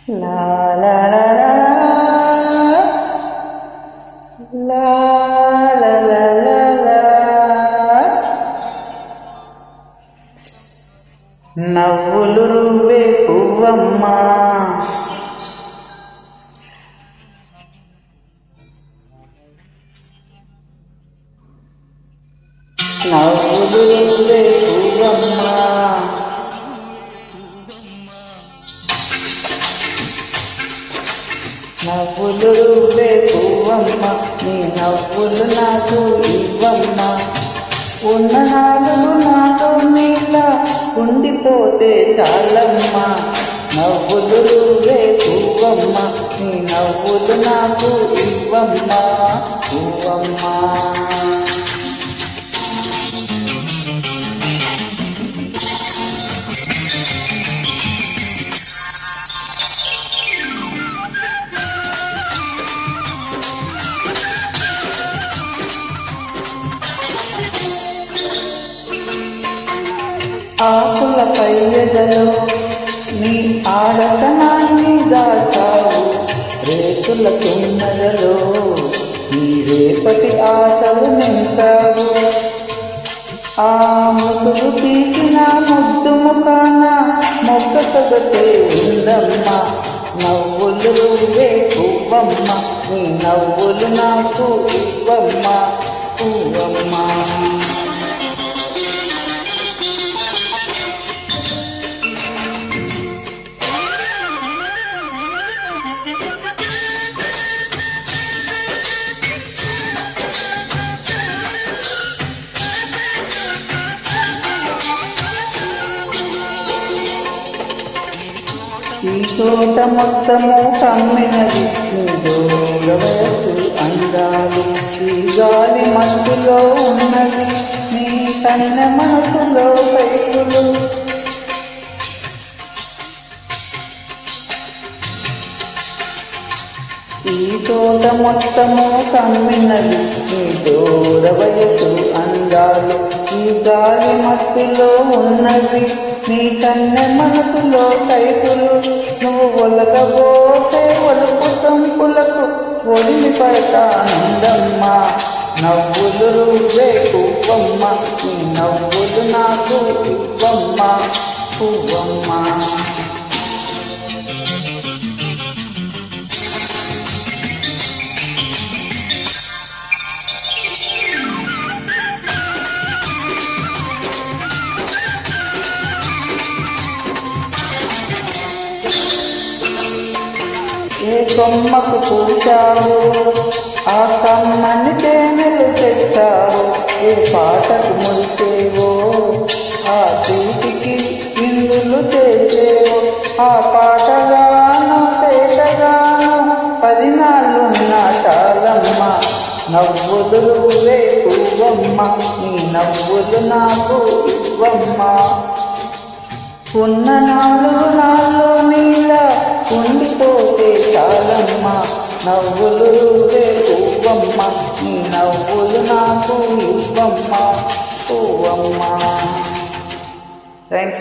లా లా లా లా లా లా లా లా. నవ్వులు రువ్వే పువ్వమ్మా, నవ్వులు రువ్వే పువ్వమ్మా, నవ్వులు రువ్వే పువ్వమ్మ, నీ నవ్వులు నాకు ఇవ్వమ్మ. ఉన్న నాలుగు నాతో నీలా ఉండిపోతే చాలమ్మ. నవ్వులు రువ్వే పువ్వమ్మ, నీ నవ్వులు నాకు ఇవ్వమ్మ పువ్వమ్మ. ఆకుల పైయదలో నీ ఆడతనాన్ని దాచావు, రేకుల తున్నదలో నీ రేపటి ఆశలు నింపావు. ఆ ముసుగు తీసిన ముద్దు ముఖాన మొక్క సొగసే ఉందమ్మా. నవ్వులు రువ్వే పువ్వమ్మ, నీ నవ్వులు నాకు ఇవ్వమ్మ పువ్వమ్మ. ఈ తోట మొత్తము కమ్మినది నీ దూరవయసు అందాలు. ఈ గాలి మత్తులో ఉన్నది నీ కన్న మనసులో కైపులు. ఈ తోట మొత్తము కమ్మినది నీ దూరవయసు అందాలు. ఈ గాలి మత్తులో ఉన్నది నీ కన్నె మనసులో కైపులు. నువ్వు ఒలగబోసే ఒలుపు సంపులకు ఒడిమి పడతానందమ్మా. నవ్వులు రువ్వే పువ్వమ్మ, నీ నవ్వులు నాకు ఇవ్వమ్మ పువ్వమ్మ. ఏ కొమ్మకు పూశావు, ఆ కమ్మని తేనెలు తెచ్చావు. ఏ పాటకు మురిసేవో, ఆ తీపికి విందులు చేసేవో. ఆ పాటగాను తేటగాను 10 నాళ్ళున్న చాలమ్మ. నవ్వులు రువ్వే పువ్వమ్మ, నీ నవ్వులు నాకు ఇవ్వమ్మ. ఉన్న నాలుగు నాళ్ళు నీలా ఉండిపోతే చాలమ్మ. నవ్వులు రువ్వే పువ్వమ్మ, నీ నవ్వులు నాకు ఇవ్వమ్మ పువ్వమ్మ. Thank you.